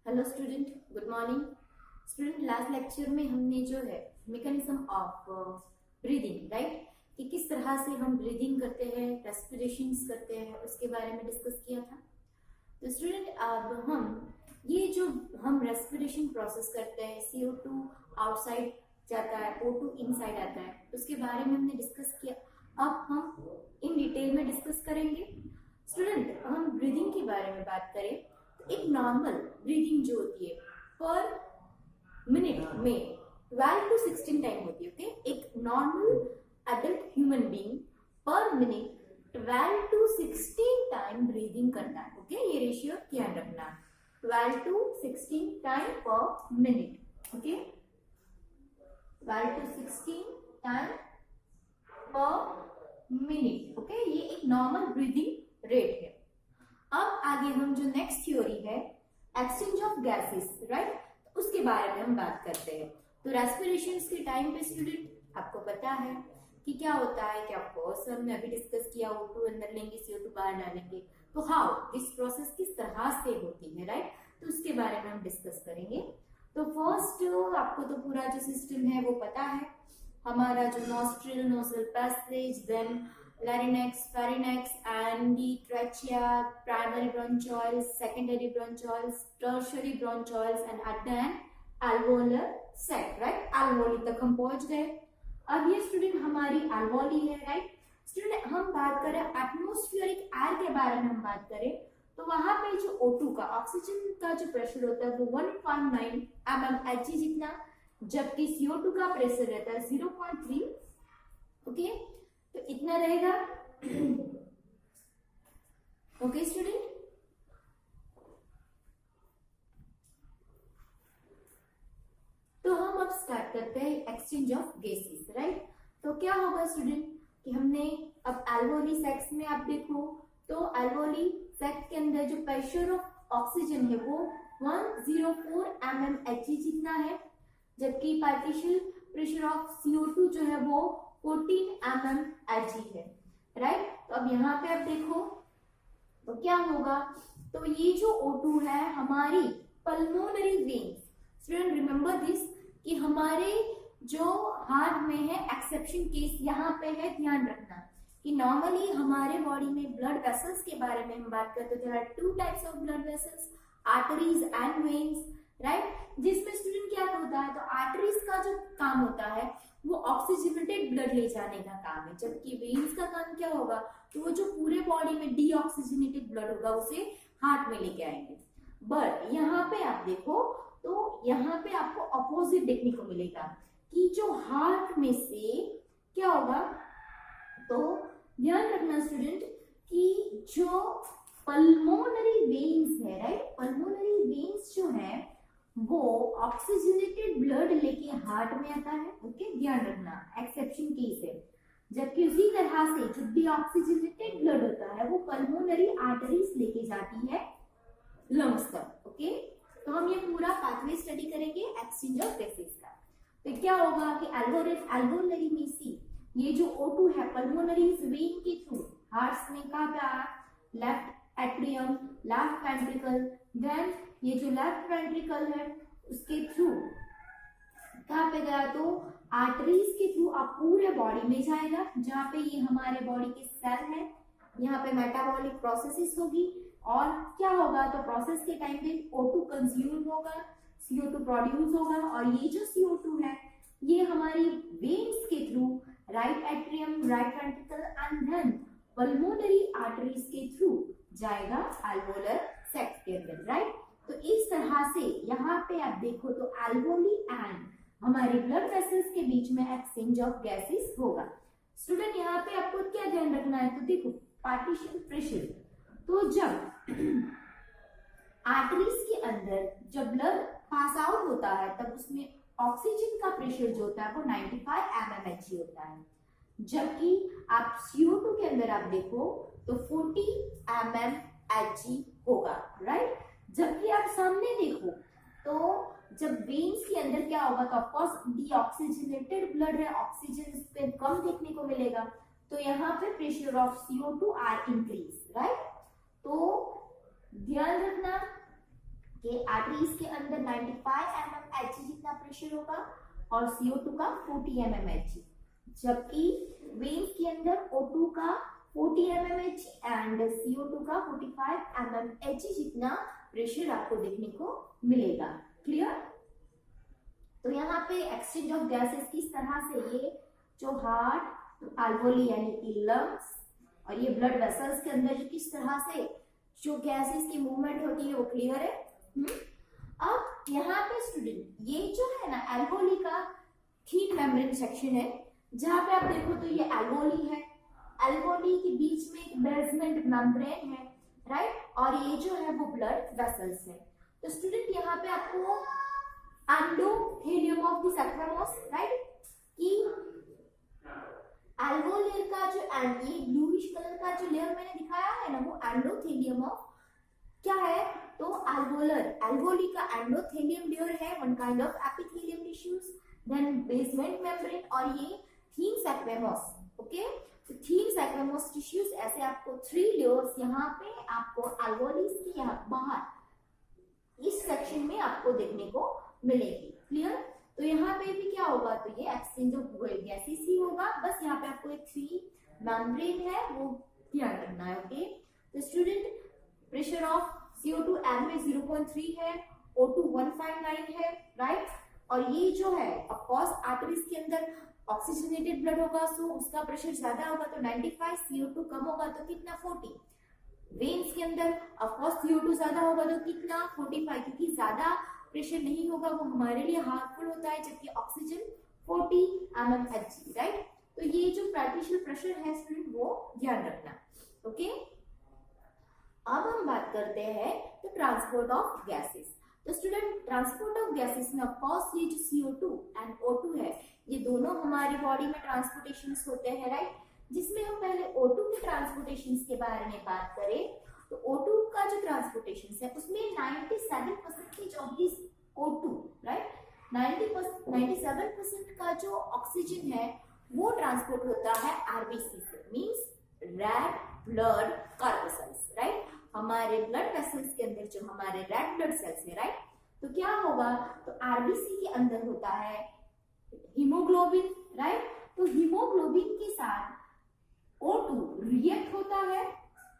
Hello student, good morning. Student, last lecture में हमने जो है मैकेनिज्म ऑफ ब्रीदिंग, राइट, कि किस तरह से हम ब्रीदिंग करते हैं, रेस्पिरेशंस करते हैं, उसके बारे में डिस्कस किया था। तो स्टूडेंट, अब हम ये जो हम रेस्पिरेशन प्रोसेस करते हैं, CO2 आउटसाइड जाता है, O2 इनसाइड आता है, उसके बारे में हमने डिस्कस किया। अब हम इन डिटेल में डिस्कस करेंगे। स्टूडेंट, हम ब्रीदिंग के बारे में बात करें तो एक नॉर्मल ब्रीदिंग जो होती है पर मिनट में 12 to 16 टाइम होती है। ओके, एक नॉर्मल एडल्ट ह्यूमन बीइंग पर मिनट 12 to 16 टाइम ब्रीदिंग करता है। ओके, ये रेशियो ध्यान रखना, 12 to 16 टाइम पर मिनट। ओके, 12 to 16 टाइम पर मिनट। ओके, ये एक नॉर्मल ब्रीदिंग रेट है। अब आगे हम जो नेक्स्ट थ्योरी है एक्सचेंज ऑफ गैसेस, राइट, उसके बारे में हम बात करते हैं। तो रेस्पिरेशन के टाइम पे स्टूडेंट आपको पता है कि क्या होता है, क्या फर्स्ट हमने अभी डिस्कस किया, O2 अंदर लेंगे, CO2 बाहर डालेंगे। तो हाउ दिस प्रोसेस किस तरह से होती है, राइट, तो उसके बारे में हम डिस्कस करेंगे। तो फर्स्ट आपको तो पूरा जो सिस्टम है वो पता है, हमारा जो nostril, nasal passage, then larynx, pharynx, and the trachea, primary bronchioles, secondary bronchioles, tertiary bronchioles, and at the end alveolar sac, right? alveoli तक हम पहुंच गए। अब ये स्टूडेंट हमारी alveoli है, राइट। स्टूडेंट, हम बात करें एटमोस्फियरिक एयर के बारे में हम बात करें तो वहां पे जो O2 का, ऑक्सीजन का जो प्रेशर होता है वो 1.9 mmHg जितना, जबकि CO2 का प्रेशर रहता है 0.3। ओके, तो इतना रहेगा। ओके स्टूडेंट, तो हम अब स्टार्ट करते हैं एक्सचेंज ऑफ गैसेस, राइट। तो क्या होगा स्टूडेंट कि हमने अब एल्वोली सेक्स में आप देखो तो एल्वोली सेक्स के अंदर जो प्रेशर ऑफ ऑक्सीजन है वो 104 mmHg जितना है, जबकि पार्टिशियल प्रेशर ऑफ CO2 जो है वो 14 mmHg है, राइट। तो अब यहाँ पे आप देखो तो क्या होगा, तो ये जो O2 है हमारी pulmonary veins, student remember this कि हमारे जो हार्ट में है, एक्सेप्शन केस यहाँ पे है, ध्यान रखना कि नॉर्मली हमारे बॉडी में ब्लड वेसल्स के बारे में हम बात करते हैं। There are 2 types of blood vessels, arteries and veins, right, जिसमें स्टूडेंट क्या होता है, तो आर्टरीज का जो काम होता है वो ऑक्सीजनेटेड ब्लड ले जाने का काम है, जबकि वेन्स का काम क्या होगा, तो वो जो पूरे बॉडी में डीऑक्सीजनेटेड ब्लड होगा उसे हार्ट में लेके आएंगे। बट यहाँ पे आप देखो तो यहाँ पे आपको अपोजिट देखने को मिलेगा कि जो हार्ट में से क्या होगा, तो ध्यान रखना स्टूडेंट कि जो पल्मोनरी वेन्स है, राइट, पल्मोनरी वेन्स जो है वो ऑक्सीजनेटेड ब्लड लेके हार्ट में आता है। ओके, ध्यान रखना, एक्सेप्शन केस है। जबकि उसी तरह से जो डीऑक्सीजनेटेड ब्लड होता है वो पल्मोनरी आर्टरीज लेके जाती है लंग्स तक। ओके, तो हम ये पूरा पाथवे स्टडी करेंगे एक्सचेंज ऑफ गैसेस का। तो क्या होगा कि एल्वोलरी में सी ये जो O2 है पल्मोनरी वेन के थ्रू हार्ट में कहाँ पे आया, left atrium, left ventricle, then ये जो लेफ्ट वेंट्रिकल है उसके थ्रू कहाँ पे गया, तो आर्टरीज के थ्रू आप पूरे बॉडी में जाएगा, जहाँ पे ये हमारे बॉडी के सेल है, यहाँ पे मेटाबॉलिक प्रोसेसेस होगी और क्या होगा, तो प्रोसेस के टाइम पे O2 कंज्यूम होगा, CO2 प्रोड्यूस होगा और ये जो CO2 है ये हमारी वेन्स के through right atrium, right ventricle and then pulmonary arteries के थ्रू जाएगा एल्वोलर सेक्स के अंदर, राइट। तो इस तरह से यहाँ पे आप देखो तो एल्वोली एंड हमारे ब्लड वेसल्स के बीच में एक्सचेंज ऑफ गैसेस होगा। स्टूडेंट, यहाँ पे आपको क्या ध्यान रखना है, तो देखो पार्टिशियल प्रेशर, तो जब आर्टरीज के अंदर जब ब्लड पास आउट होता है तब उसमें ऑक्सीजन का प्रेशर जो होता है वो 95 mmHg होता है, जबकि आप CO2 के अंदर आप देखो तो 40 mmHg होगा, राइट। जबकि आप सामने देखो तो जब वेन्स के अंदर क्या होगा, तो ऑफकोर्स डीऑक्सीजनेटेड ब्लड है, ऑक्सीजन इस पे कम देखने को मिलेगा, तो यहाँ पे pressure of CO2 are increase, right. तो ध्यान रखना कि आर्टरीज के प्रेशर होगा और CO2 का 40 mmHg, जबकि वेन्स के अंदर O2 का 40 mmHg एंड CO2 का 45 mmHg जितना प्रेशर आपको देखने को मिलेगा। क्लियर? तो यहाँ पे एक्सचेंज ऑफ गैसेस किस तरह से, ये जो हार्ट अल्वोली यानी कि लंग्स और ये ब्लड वेसल्स के अंदर किस तरह से जो गैसेस की मूवमेंट होती है वो क्लियर है। अब यहाँ पे स्टूडेंट ये जो है ना अल्वोली का थिन मेम्ब्रेन सेक्शन है, जहाँ पे आप देखो तो ये अल्वोली है, अल्वोली के बीच में एक बेसमेंट मेम्ब्रेन है, राइट, और ये जो है वो ब्लड वेसल्स है। तो स्टूडेंट यहाँ पे आपको एंडोथेलियम ऑफ द सैक्रोमोस, राइट, कि एल्वोलेयर का जो ये ब्लूइश कलर का जो लेयर मैंने दिखाया है ना वो एंडोथेलियम ऑफ क्या है, तो अल्वोली का एंडोथेलियम लेयर है, one kind of epithelium tissues, then basement membrane और ये थीन सैक्रोमोस। ओके, तो थीन सैक्रोमोस टिश्यूज, ऐसे आपको 3 लेयर्स यहाँ पे आपको अल्वोली के यहाँ बाहर इस सेक्शन में आपको देखने को मिलेगी। क्लियर? तो यहाँ पे भी क्या होगा, तो ये एक्सचेंज ऑफ गैसेस ही होगा, बस यहाँ पे आपको एक 3 मेम्ब्रेन है वो ध्यान रखना है। ओके, तो student pressure of CO2 air में 0.3 है, O2 159 है, राइट, और ये जो है ऑफ कोर्स आर्टरीज के अंदर ऑक्सीजनेटेड ब्लड होगा, सो उसका प्रेशर ज्यादा होगा तो 95, CO2 कम होगा तो कितना 40। वेन्स के अंदर ऑफ कोर्स CO2 ज्यादा होगा तो कितना 45, क्योंकि ज्यादा प्रेशर नहीं होगा वो हमारे लिए हार्मफुल होता है, जबकि ऑक्सीजन 40 mmHg, राइट। तो ये जो पार्टिशियल प्रेशर है स्टूडेंट वो ध्यान रखना। ओके, अब हम बात करते हैं तो ट्रांसपोर्ट ऑफ गैसेस। तो स्टूडेंट ट्रांसपोर्ट ऑफ गैसेस में ऑफ कोर्स ये जो CO2 एंड O2 है ये दोनों हमारी बॉडी में ट्रांसपोर्टेशंस होते हैं, राइट, जिसमें हम पहले O2 के ट्रांसपोर्टेशंस के बारे में बात करें तो O2 का जो ट्रांसपोर्टेशंस है उसमें 97% ऑफ दिस O2, राइट, 97% का जो ऑक्सीजन है वो ट्रांसपोर्ट होता है आरबीसी से, means red blood corpuscles, right, हमारे ब्लड वेसल्स के अंदर जो हमारे रेड ब्लड सेल्स है, राइट। तो क्या होगा, तो आरबीसी के अंदर होता है हीमोग्लोबिन, राइट, तो हीमोग्लोबिन के साथ O2 रिएक्ट होता है,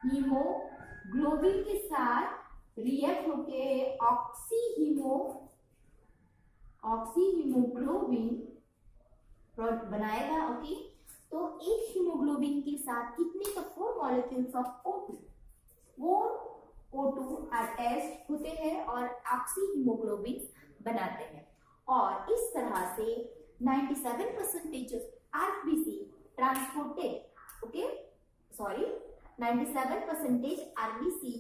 हीमोग्लोबिन के साथ रिएक्ट होके ऑक्सीहीमोग्लोबिन बनाएगा। ओके, तो एक हीमोग्लोबिन के साथ कितने तो 4 molecules of O2, 4 O2 attached होते हैं और ऑक्सीहीमोग्लोबिन बनाते हैं, और इस तरह से 97% RBC transported, okay, sorry 97% RBC,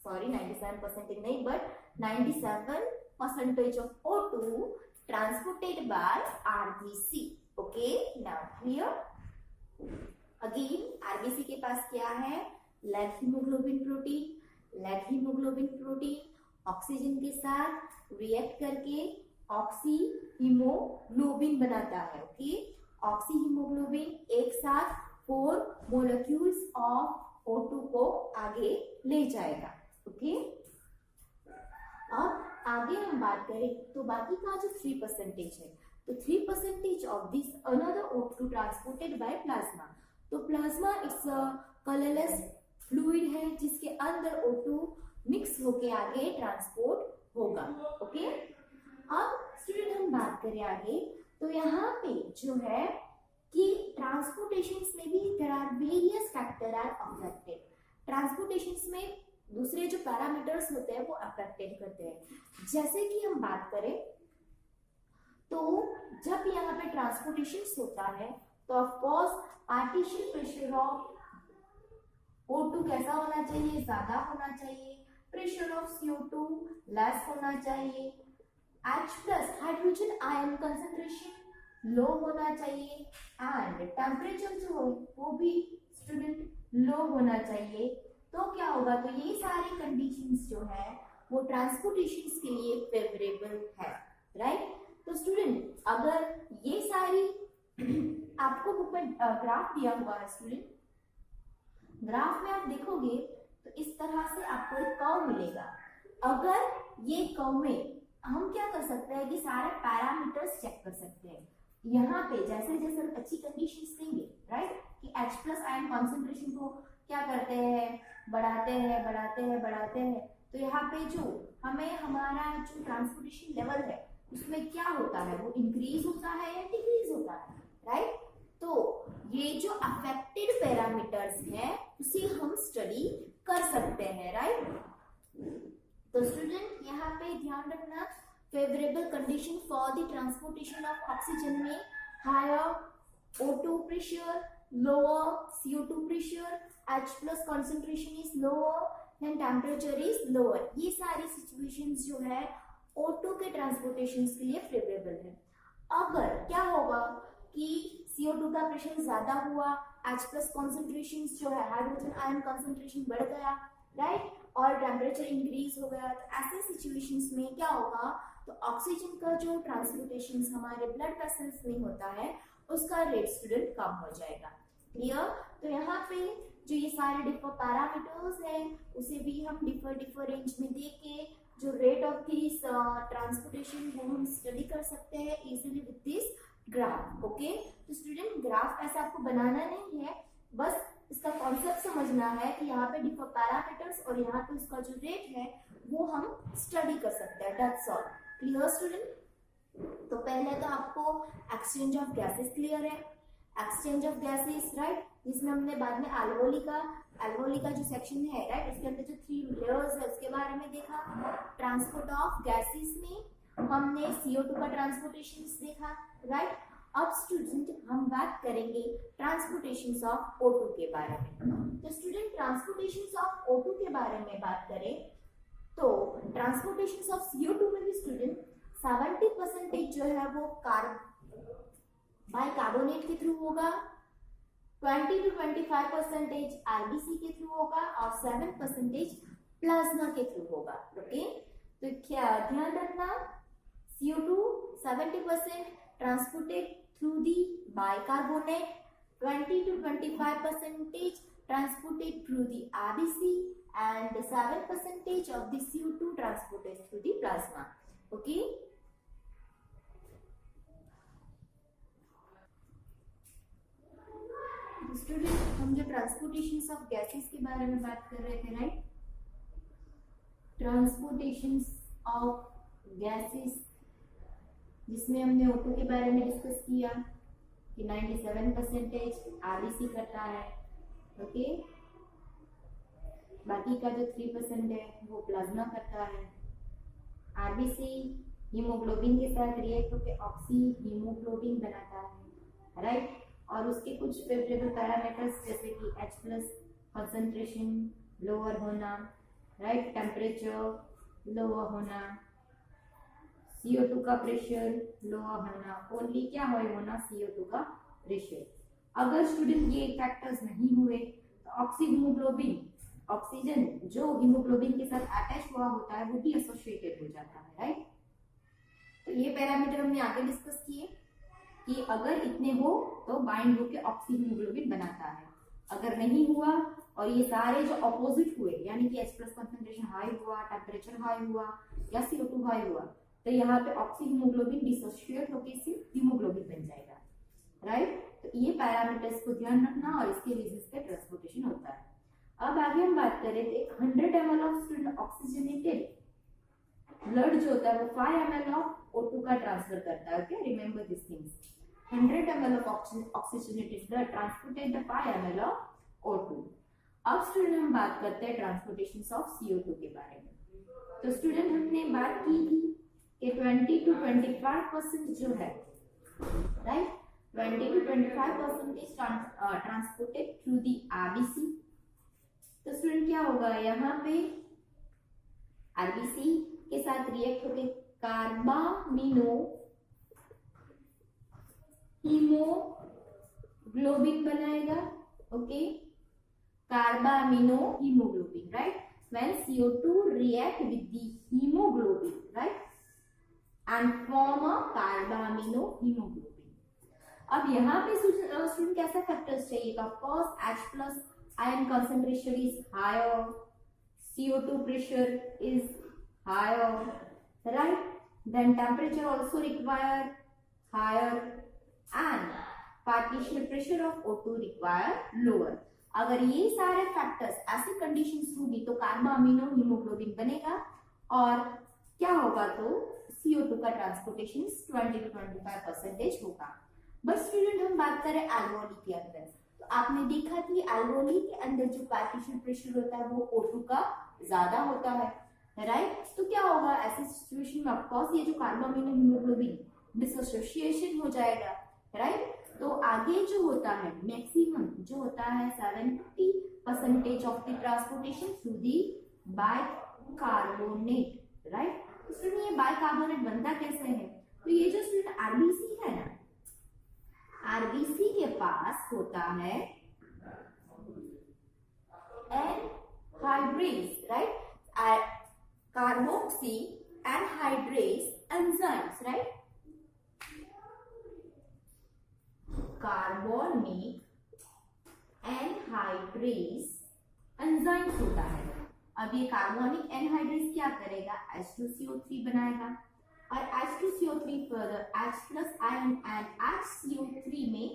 sorry 97% नहीं but 97% of O2 transported by RBC. Okay, now clear? Again, RBC के पास क्या है, लेग हीमोग्लोबिन प्रोटीन ऑक्सीजन के साथ रिएक्ट करके ऑक्सी हीमोग्लोबिन बनाता है। ओके, ऑक्सी हीमोग्लोबिन एक साथ 4 मोलेक्यूल्स ऑफ O2 को आगे ले जाएगा। ओके, अब आगे हम बात करें तो बाकी का जो 3% है, तो 3% of this another O2 transported by plasma. तो प्लाज्मा इट्स कलरलेस फ्लूइड है जिसके अंदर O2 मिक्स होके आगे ट्रांसपोर्ट होगा। ओके, अब स्टूडेंट हम बात करें आगे तो यहाँ पे जो है कि ट्रांसपोर्टेशंस में भी there are various factor are affected. Transportations में दूसरे जो पैरामीटर्स होते हैं वो अफेक्टेड करते हैं। जैसे कि हम बात करें तो जब यहाँ पे ट्रांसपोर्टेशंस होता है तो of course partial pressure of O2 कैसा होना चाहिए, ज्यादा होना चाहिए, प्रेशर ऑफ CO2 लेस होना चाहिए, H+ हाइड्रोजन आयन कंसंट्रेशन लो होना चाहिए एंड टेम्परेचर जो हो वो भी स्टूडेंट लो होना चाहिए। तो क्या होगा, तो ये सारी कंडीशंस जो है वो ट्रांसपोर्टेशंस के लिए फेवरेबल है, राइट। तो स्टूडेंट अगर ये सारी आपको बुक में ग्राफ दिया हुआ है स्टूडेंट, ग्राफ में आप देखोगे तो इस तरह से आपको एक कर्व मिलेगा। अगर ये कर्व में हम क्या कर सकते हैं कि सारे पैरामीटर्स चेक कर सकते हैं। यहाँ पे जैसे जैसे हम अच्छी कंडीशंस देंगे, राइट, कि H प्लस आयन कॉन्सेंट्रेशन को क्या करते हैं, बढ़ाते हैं बढ़ाते हैं बढ़ाते हैं, तो यहाँ पे जो हमें हमारा जो ट्रांसपोर्टेशन लेवल है उसमें क्या होता है, वो इंक्रीज होता है या डिक्रीज होता है, राइट। तो ये जो अफेक्टेड पैरामीटर्स हैं उसे हम स्टडी कर सकते हैं, राइट। तो स्टूडेंट यहाँ पे ध्यान रखना, favourable condition for the transportation of oxygen में higher O2 pressure, lower CO2 pressure, H plus concentration is lower, then temperature is lower। ये सारी सिचुएशंस जो है O2 के ट्रांसपोर्टेशन के लिए फेवरेबल है। अगर क्या होगा कि CO2 का प्रेशर ज्यादा हुआ, H प्लस कॉन्सेंट्रेशन जो है हाइड्रोजन आयन कॉन्सेंट्रेशन बढ़ गया, राइट, और टेम्परेचर इंक्रीज हो गया, तो ऐसे सिचुएशंस में क्या होगा, तो ऑक्सीजन का जो ट्रांसपोर्टेशन हमारे ब्लड वेसल्स में होता है उसका रेट स्टूडेंट कम हो जाएगा। क्लियर। तो यहाँ पे जो ये सारे डिफर पैरामीटर्स हैं उसे भी हम डिफर रेंज में देख के जो रेट ऑफ दिस ट्रांसपोर्टेशन वो हम स्टडी कर सकते हैं easily with this graph. Okay, तो स्टूडेंट ग्राफ ऐसा आपको बनाना नहीं है, बस इसका कॉन्सेप्ट समझना है कि यहाँ पे डिफर पैरामीटर्स और यहाँ पे उसका जो रेट है वो हम स्टडी कर सकते हैं। That's all. Clear student. तो पहले तो आपको एक्सचेंज ऑफ गैसेस क्लियर है, एक्सचेंज ऑफ गैसेस, राइट, जिसमें हमने बाद में एल्वोली का जो सेक्शन है, राइट, उसके अंदर जो 3 लेयर्स है उसके बारे में देखा। ट्रांसपोर्ट ऑफ गैसेस में हमने CO2 का ट्रांसपोर्टेशन देखा, राइट। अब स्टूडेंट हम बात करेंगे ट्रांसपोर्टेशन ऑफ O2 के बारे में। तो स्टूडेंट ट्रांसपोर्टेशन ऑफ O2 के बारे में बात करें तो ट्रांसपोर्टेशन ऑफ CO2 में भी स्टूडेंट 70% जो है वो बाइकार्बोनेट के थ्रू होगा, 20 to 25% RBC के थ्रू होगा और 7% प्लाज्मा के थ्रू होगा। ओके, तो क्या ध्यान रखना, CO2 70% transported through the bicarbonate, 20 to 25% transported through the RBC and 7% of the CO2 transported through the plasma. Okay. Student हम जो ट्रांसपोर्टेशन ऑफ गैसेस के बारे में बात कर रहे थे, राइट, ट्रांसपोर्टेशन ऑफ गैसेस जिसमें हमने O2 के बारे में डिस्कस किया कि 97% RBC करता है। ओके, बाकी का जो 3% है वो प्लाज्मा करता है। RBC हीमोग्लोबिन के साथ रिएक्ट होकर ऑक्सी हीमोग्लोबिन बनाता है, राइट, और उसके कुछ फेवरेबल पैरामीटर्स जैसे कि H प्लस कंसंट्रेशन लोअर होना, राइट, टेम्परेचर लोअर होना, CO2 का प्रेशर लोअर होना, ओनली क्या होना, CO2 का प्रेशर। अगर स्टूडेंट ये फैक्टर्स नहीं हुए तो ऑक्सी हीमोग्लोबिन, ऑक्सीजन जो हीमोग्लोबिन के साथ अटैच हुआ होता है वो भी एसोसिएटेड हो जाता है, राइट। तो ये पैरामीटर हमने आगे डिस्कस किए कि अगर इतने हो तो बाइंड होकर ऑक्सी हीमोग्लोबिन बनाता है, अगर नहीं हुआ और ये सारे जो ऑपोजिट हुए यानी कि H प्लस कंसंट्रेशन हाई हुआ, टेम्परेचर हाई हुआ या CO2 हाई हुआ, तो यहाँ पे ऑक्सी हीमोग्लोबिन डिसोसिएट होकर सिर्फ हीमोग्लोबिन बन जाएगा, राइट। तो ये पैरामीटर्स को ध्यान रखना और इसके बेसिस पे ट्रांसपोर्टेशन होता है। अब आगे हम बात करें तो 100 ml of student oxygenated blood जो होता है वो 5 ml ऑफ O2 का ट्रांसफर करता है। Okay, remember this things, 100 ml of oxygenated blood transported the 5 ml of O2। अब स्टूडेंट हम बात करते हैं ट्रांसपोर्टेशन ऑफ CO2 के बारे में। तो स्टूडेंट हमने बात की थी कि 20 to 25% जो है, right, 20 to 25% transported through the RBC। तो स्टूडेंट क्या होगा, यहाँ पे RBC के साथ रिएक्ट होकर कार्बामिनो हीमोग्लोबिन बनाएगा। Okay, carbamino haemoglobin, right, when CO2 react with the hemoglobin, right, and form a carbamino hemoglobin। अब यहाँ पे स्टूडेंट कैसा फैक्टर्स चाहिएगा, first H plus ion concentration is higher, CO2 pressure is higher, right, then temperature also require higher and partial pressure of O2 require lower. अगर ये सारे factors ऐसी conditions होगी तो कार्बोअमीनो हीमोग्लोबिन बनेगा और क्या होगा तो CO2 का ट्रांसपोर्टेशन 20 to 25% होगा। बस स्टूडेंट हम बात करें एल्वेओली के अंदर, तो आपने देखा कि एल्वेओली के अंदर जो पार्टिशियल प्रेशर होता है वो O2 का ज्यादा होता है, राइट। तो क्या होगा ऐसी सिचुएशन में, ऑफ कोर्स ये जो कार्बोअमीनो हीमोग्लोबिन डिसोसिएशन हो जाएगा, राइट। तो आगे जो होता है मैक्सिमम जो होता है 70% of the transportation through the bicarbonate, right. तो सुनिए बाइकार्बोनेट बनता कैसे है, तो ये जो स्टूडेंट आरबीसी है ना, आरबीसी के पास होता है anhydrase, right, carboxy anhydrase enzymes, right, carbonic anhydrase enzymes होता है। अब ये कार्बोनिक एनहाइड्रेज क्या करेगा, H2CO3 बनाएगा और H2CO3 further H plus ion and HCO3 में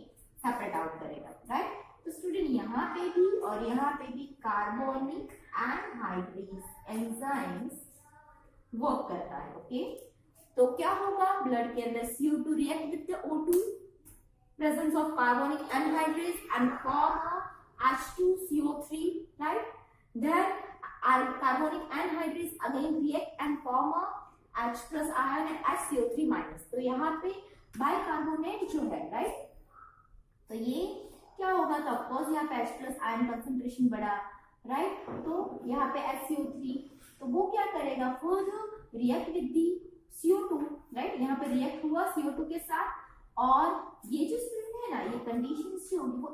सेपरेट आउट करेगा, राइट। तो स्टूडेंट यहाँ पे भी और यहाँ पे भी कार्बोनिक एनहाइड्रेज एंजाइम्स वर्क करता है, ओके। तो क्या होगा, ब्लड के अंदर CO2 react with the O2, presence of carbonic anhydrase and form H2CO3, right? Then carbonic anhydrase again react and form a H plus ion and HCO3 minus. तो यहाँ पे बाइकार्बोनेट जो है, राइट, तो ये क्या होगा, तो ऑफकोर्स यहाँ पे H plus आयन कंसंट्रेशन बढ़ा, राइट। तो यहाँ पे HCO3, तो वो क्या करेगा, further react with the CO2, right. यहाँ पे रिएक्ट हुआ CO2 के साथ और ये जो स्टूडेंट है ना, ये कंडीशंस जो होंगी वो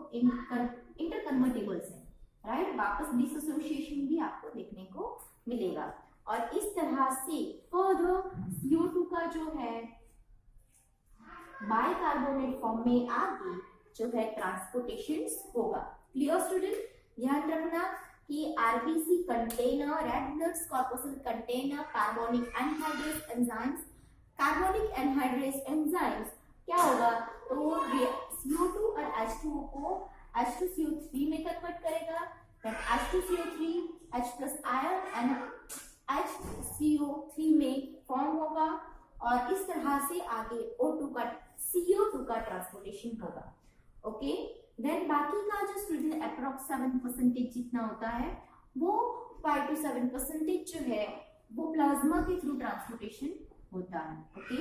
इंटरकन्वर्टेबल्स है, राइट। वापस डिसोसिएशन भी आपको देखने को मिलेगा और इस तरह से फर्दर CO2 का जो है बाइकार्बोनेट फॉर्म में आगे जो है ट्रांसपोर्टेशन होगा। क्लियर स्टूडेंट, ध्यान रखना कि RBC container, red blood corpuscle container carbonic anhydrase enzymes, carbonic anhydrase enzymes क्या होगा, तो वो CO2 और H2O को H2CO3 में कन्वर्ट करेगा, then H2CO3 H plus ion and HCO3 में फॉर्म होगा और इस तरह से आगे O2 का CO2 का ट्रांसपोर्टेशन होगा, ओके। देन बाकी का जो स्टूडेंट अप्रॉक्स 7% जितना होता है वो 5 to 7% जो है वो प्लाज्मा के थ्रू ट्रांसपोर्टेशन होता है, ओके।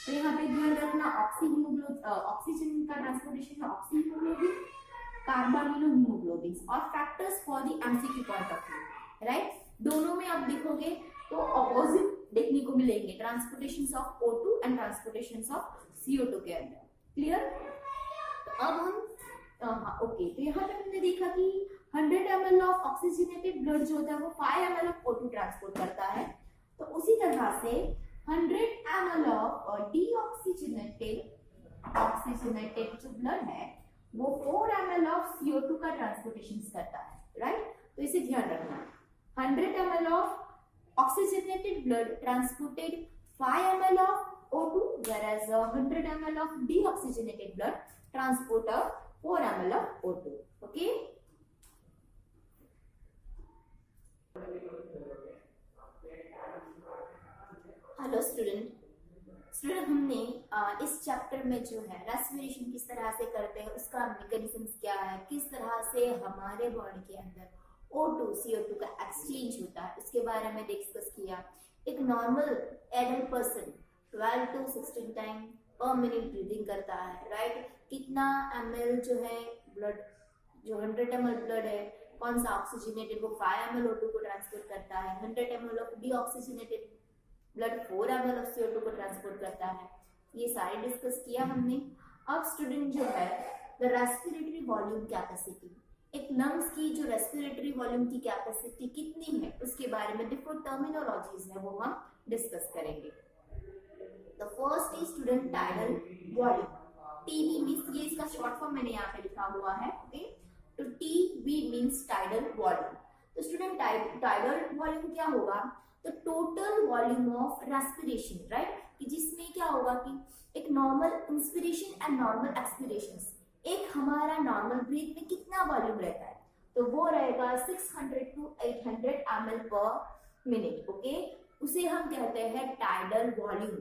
तो यहाँ पे ध्यान रखना ऑक्सीजन का ट्रांसपोर्टेशन, ऑक्सी हीमोग्लोबिन, कार्बोनिलो हीमोग्लोबिन और factors for the MCQ point of view, right. दोनों में आप देखोगे तो ऑपोजिट देखने को मिलेंगे, transportation of O2 and transportation of CO2 के अंदर, क्लियर। तो अब हम ओके, तो यहाँ पे हमने देखा कि 100 ml ऑफ ऑक्सीजनेटेड ब्लड जो होता है वो 5 ml ऑफ O2 ट्रांसपोर्ट करता है। तो उसी तरह से 100 ml ऑफ डीऑक्सीजनेटेड जो ब्लड है वो 4 ml ऑफ CO2 का ट्रांसपोर्टेशन करता है, राइट। तो इसे ध्यान रखना, 100 ml of oxygenated blood transported 5 ml of O2 whereas 100 ml of deoxygenated blood transport 4 ml of O2, okay. Hello student हमने इस चैप्टर में जो है रेस्पिरेशन किस तरह से करते हैं, उसका मैकेनिज्म क्या है, किस तरह से हमारे बॉडी के अंदर O2 CO2 का एक्सचेंज होता है उसके बारे में डिस्कस किया। एक normal adult person 12 to 16 time पर मिनट ब्रीदिंग करता है, राइट। कितना ml जो है ब्लड, जो 100 ml ब्लड है कौन सा ऑक्सीजनेटेड वो 5 ml O2 को ट्रांसपोर्ट करता है, 100 ml of deoxygenated blood 4 ml of CO2 को ट्रांसपोर्ट करता है, ये सारे डिस्कस किया हमने। अब स्टूडेंट जो है द रेस्पिरेटरी वॉल्यूम कैपेसिटी, एक लंग्स की जो रेस्पिरेटरी वॉल्यूम की कैपेसिटी कितनी है उसके बारे में डिफरेंट टर्मिनोलॉजीज है वो हम डिस्कस करेंगे। The first is student tidal volume, TV means, ये इसका शॉर्ट फॉर्म मैंने यहाँ पे लिखा हुआ है, ओके। तो टीवी मींस टाइडल वॉल्यूम। तो स्टूडेंट टाइडल वॉल्यूम क्या होगा, तो total volume of respiration, right, कि जिसमें क्या होगा कि एक normal inspiration and normal expiration, एक हमारा नॉर्मल ब्रीथ में कितना वॉल्यूम रहता है, तो वो रहेगा 600 to 800 ml पर मिनट, ओके, उसे हम कहते हैं टाइडल वॉल्यूम।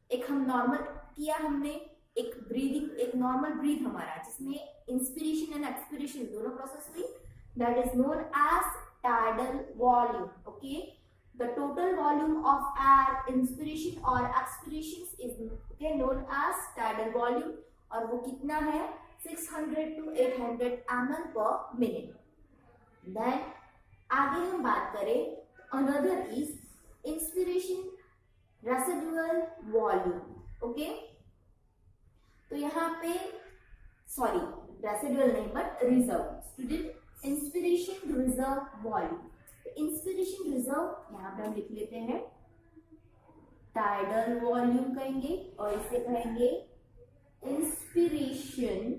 एक हम नॉर्मल किया हमने, एक ब्रीदिंग, एक नॉर्मल ब्रीथ हमारा जिसमें इंस्पिरेशन एंड एक्सपिरेशन दोनों प्रोसेस हुई, that is known as tidal volume, okay. The total volume of air inspiration or expiration is known as tidal volume, और वो कितना है 600 to 800 ml per minute। Then आगे हम बात करें, another is inspiration residual volume, okay। तो यहाँ पे सॉरी रेसिडुअल नहीं but reserve, student inspiration reserve volume, inspiration reserve यहाँ पे हम लिख लेते हैं टाइडल वॉल्यूम कहेंगे, और इसे कहेंगे inspiration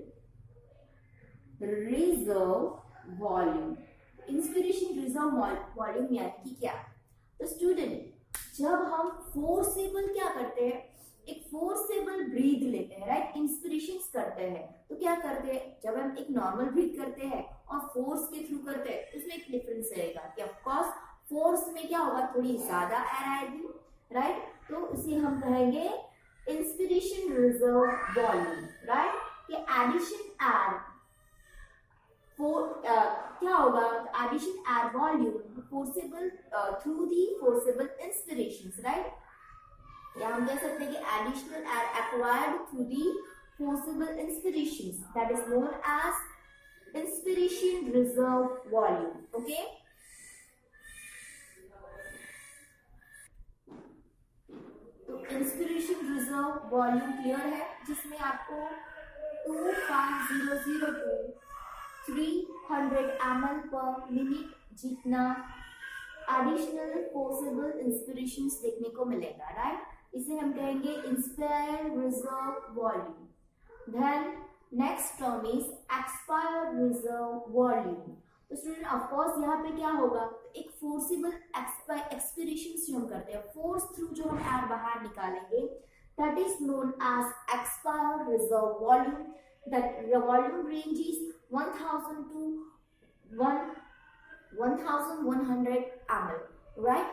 reserve volume. Inspiration reserve volume यानी कि क्या, तो स्टूडेंट जब हम फोर्सेबल क्या करते हैं, एक फोर्सेबल ब्रीथ लेते हैं, राइट, इंस्पिरेशन करते हैं, तो क्या करते हैं, जब हम एक नॉर्मल ब्रीथ करते हैं और फोर्स के थ्रू करते हैं, उसमें एक डिफरेंस रहेगा कि ऑफ कोर्स फोर्स में क्या होगा, थोड़ी ज्यादा एयर आएगी, राइट, तो उसे हम कहेंगे इंस्पिरेशन रिजर्व वॉल्यूम, राइट, कि एडिशन एयर क्या होगा, addition air volume forcible through the forcible inspirations, right, या हम कह सकते हैं कि additional air acquired through the forcible inspirations, that is known as inspiration reserve volume, okay। तो इंस्पिरेशन रिजर्व वॉल्यूम क्लियर है, जिसमें आपको 25002 300 ml पर मिनट जितना एडिशनल पॉसिबल इंस्पिरेशंस देखने को मिलेगा, राइट, इसे हम कहेंगे inspire reserve volume. Then next term is expired reserve volume। तो स्टूडेंट ऑफ कोर्स यहाँ पे क्या होगा, एक फोर्सिबल एक्सपिरेशन जो हम करते हैं, फोर्स थ्रू जो हम एयर बाहर निकालेंगे, that is known as expired reserve volume. That volume range is 1000 to 1100 ml, right.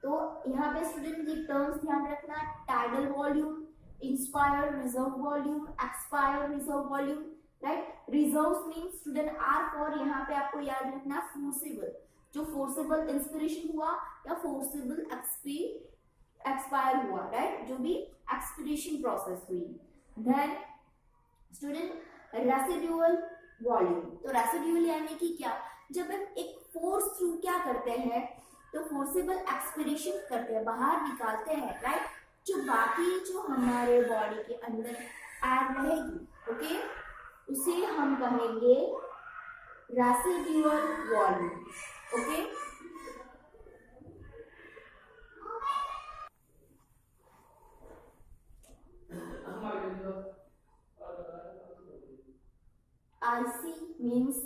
तो यहाँ पे स्टूडेंट ये टर्म्स ध्यान रखना, tidal volume, inspired reserve volume, expired reserve volume, right। reserves means student R for यहाँ पे आपको याद रखना forcible, जो forcible inspiration हुआ या forcible expire हुआ, right, जो भी expiration process हुई। then student residual volume, तो residual यानी कि क्या, जब हम एक force through क्या करते हैं, तो forcible expiration करते हैं, बाहर निकालते हैं, right, जो बाकी जो हमारे बॉडी के अंदर एयर रहेगी, ओके, उसे हम कहेंगे residual volume, okay. IC means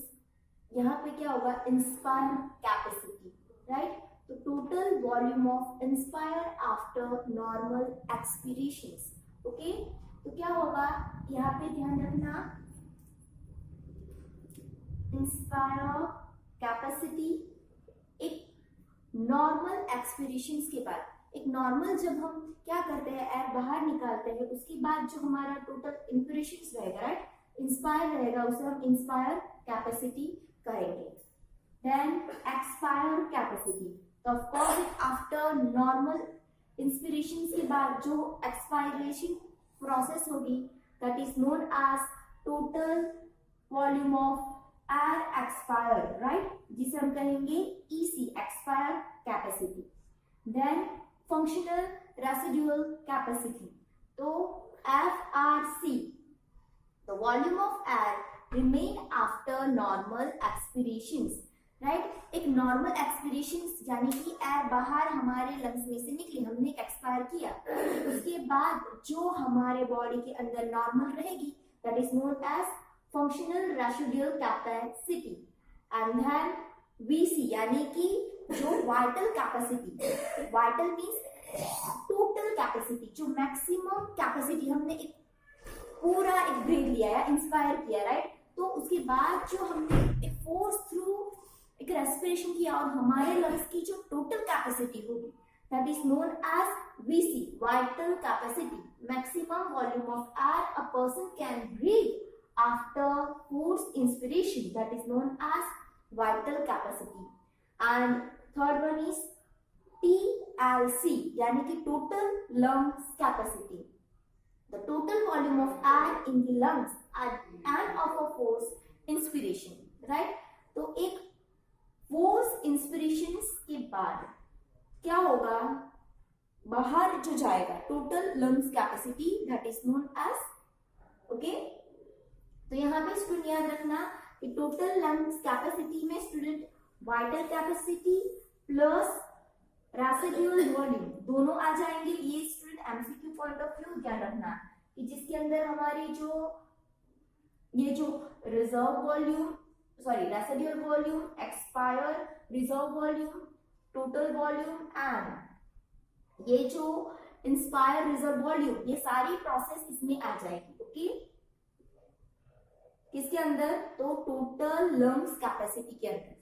यहाँ पे क्या होगा, इंस्पायर कैपेसिटी, राइट, तो total volume of inspire after normal expirations, okay. तो क्या होगा, यहाँ पे ध्यान रखना, इंस्पायर कैपेसिटी एक नॉर्मल एक्सपीरेशंस के बाद, एक नॉर्मल जब हम क्या करते हैं, एयर बाहर निकालते हैं, उसके बाद जो हमारा टोटल इंस्पिरेशंस रहेगा, राइट, इंस्पायर रहेगा, उसे हम इंस्पायर कैपेसिटी कहेंगे। देन एक्सपायर कैपेसिटी, तो of course after normal inspiration के बाद जो एक्सपायरेशन प्रोसेस होगी, that is known as total volume of air expire, right, जिसे हम कहेंगे EC, expire capacity. Then functional residual capacity, तो FRC, the volume of air remain after normal expirations, right, एक normal expiration यानी कि air बाहर हमारे लंग्स में से निकली, हमने एक्सपायर किया, उसके बाद जो हमारे बॉडी के अंदर नॉर्मल रहेगी, that is known as functional residual capacity. And then VC यानी कि जो vital capacity, vital means total capacity, जो मैक्सिमम कैपेसिटी हमने एक पूरा एक ब्रीथ लिया है, इंस्पायर किया, राइट, तो उसके बाद जो हमने एक फोर्स थ्रू एक रेस्पिरेशन किया और हमारे लंग्स की जो टोटल कैपेसिटी होगी that is known as VC, vital capacity, maximum volume of air a person can breathe after forced inspiration, that is known as vital capacity. And third one is TLC यानी कि total lungs capacity, the total volume of air in the lungs and of a forced inspiration, right? तो एक forced inspirations के बाद क्या होगा, बाहर जो जाएगा total lungs capacity, that is known as, okay. तो यहाँ पे स्टूडेंट याद रखना कि टोटल लंग्स कैपेसिटी में student vital capacity plus residual volume दोनों आ जाएंगे। ये student MCQ point of view ध्यान रखना कि जिसके अंदर हमारी ये जो reserve volume, sorry residual volume, expire reserve volume, total volume and ये जो इंस्पायर रिजर्व वॉल्यूम, ये सारी प्रोसेस इसमें आ जाएगी, ओके। किसके अंदर, तो टोटल लंग्स कैपेसिटी के अंदर।